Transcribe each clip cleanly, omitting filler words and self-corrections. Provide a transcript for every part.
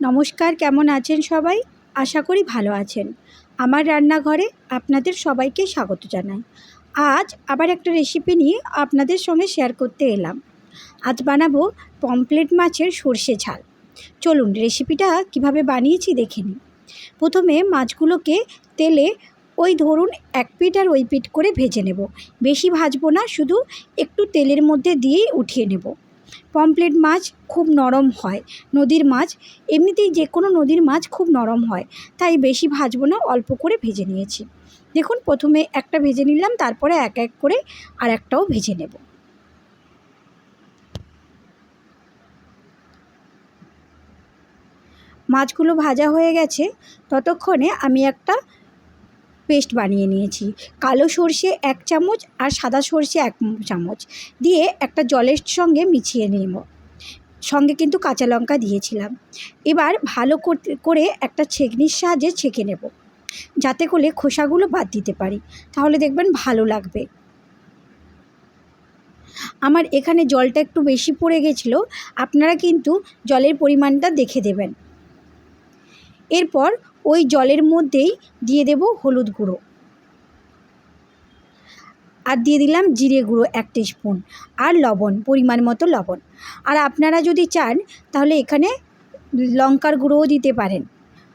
নমস্কার, কেমন আছেন সবাই? আশা করি ভালো আছেন। আমার রান্নাঘরে আপনাদের সবাইকে স্বাগত জানাই। আজ আবার একটা রেসিপি নিয়ে আপনাদের সঙ্গে শেয়ার করতে এলাম। আজ বানাবো পমফ্রেট মাছের সর্ষে ঝাল। চলুন রেসিপিটা কিভাবে বানিয়েছি দেখে নিই। প্রথমে মাছগুলোকে তেলে ওই ধরুন এক পিঠ আর ওই পিঠ করে ভেজে নেব। বেশি ভাজবো না, শুধু একটু তেলের মধ্যে দিয়েই উঠিয়ে নেব। পমফ্রেট মাছ খুব নরম হয়, নদীর মাছ, এমনিতেই যে কোনো নদীর মাছ খুব নরম হয়, তাই বেশি ভাজবো না, অল্প করে ভেজে নিয়েছি। দেখুন প্রথমে একটা ভেজে নিলাম, তারপরে এক এক করে আর একটাও ভেজে নেব। মাছগুলো ভাজা হয়ে গেছে, ততক্ষণে আমি একটা পেস্ট বানিয়ে নিয়েছি। কালো সর্ষে 1 চামচ আর সাদা সর্ষে 1 চামচ দিয়ে একটা জলের সঙ্গে মিশিয়ে নেব। সঙ্গে কিন্তু কাঁচা লঙ্কা দিয়েছিলাম। এবার ভালো করে একটা ছেঁকনির সাহায্যে ছেঁকে নেব, যাতে করে খোসাগুলো বাদ দিতে পারি, তাহলে দেখবেন ভালো লাগবে। আমার এখানে জলটা একটু বেশি পড়ে গেছিলো, আপনারা কিন্তু জলের পরিমাণটা দেখে দেবেন। এরপর ওই জলের মধ্যেই দিয়ে দেব হলুদ গুঁড়ো, আর দিয়ে দিলাম জিরে গুঁড়ো 1 টিস্পুন, আর লবণ, পরিমাণ মতো লবণ। আর আপনারা যদি চান তাহলে এখানে লঙ্কার গুঁড়োও দিতে পারেন,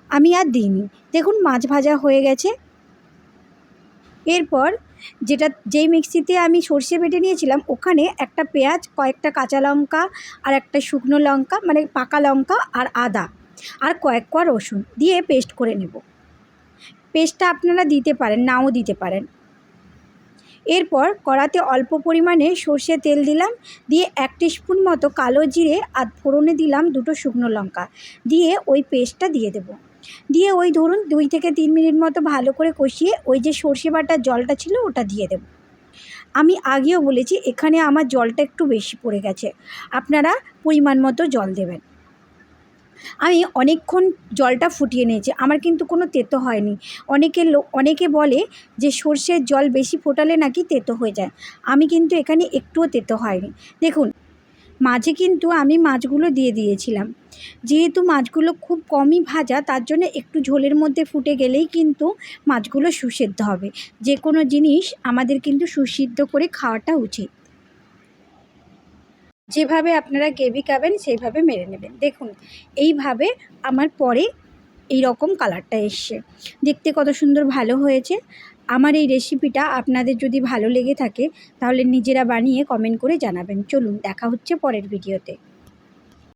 আমি আর দিইনি। দেখুন মাছ ভাজা হয়ে গেছে। এরপর যেই মিক্সিতে আমি সর্ষে বেটে নিয়েছিলাম, ওখানে একটা পেঁয়াজ, কয়েকটা কাঁচা লঙ্কা আর একটা শুকনো লঙ্কা, মানে পাকা লঙ্কা, আর আদা, আর কয়েক কোয়া রসুন দিয়ে পেস্ট করে নেব। পেস্টটা আপনারা দিতে পারেন, নাও দিতে পারেন। এরপর কড়াতে অল্প পরিমাণে সর্ষে তেল দিলাম, দিয়ে 1 টিস্পুন মতো কালো জিরে আর ফোড়নে দিলাম 2টো শুকনো লঙ্কা, দিয়ে ওই পেস্টটা দিয়ে দেব। দিয়ে ওই ধরুন 2 থেকে 3 মিনিট মতো ভালো করে কষিয়ে ওই যে সর্ষে বাটার জলটা ছিল ওটা দিয়ে দেব। আমি আগেও বলেছি এখানে আমার জলটা একটু বেশি পড়ে গেছে, আপনারা পরিমাণ মতো জল দেবেন। আমি অনেকক্ষণ জলটা ফুটিয়ে নিয়েছি, আমার কিন্তু কোনো তেতো হয়নি। অনেকে বলে যে সর্ষের জল বেশি ফোটালে নাকি তেতো হয়ে যায়, আমি কিন্তু এখানে একটুও তেতো হয়নি। দেখুন মাঝে কিন্তু আমি মাছগুলো দিয়ে দিয়েছিলাম, যেহেতু মাছগুলো খুব কমই ভাজা, তার জন্য একটু ঝোলের মধ্যে ফুটে গেলেই কিন্তু মাছগুলো সুসেদ্ধ হবে। যে কোনো জিনিস আমাদের কিন্তু সুসিদ্ধ করে খাওয়াটা উচিত। যেভাবে আপনারা গ্রেভি খাবেন সেইভাবে মেরে নেবেন। দেখুন এইভাবে আমার পরে এই রকম কালারটা এসছে, দেখতে কত সুন্দর ভালো হয়েছে। আমার এই রেসিপিটা আপনাদের যদি ভালো লেগে থাকে তাহলে নিজেরা বানিয়ে কমেন্ট করে জানাবেন। চলুন দেখা হচ্ছে পরের ভিডিওতে।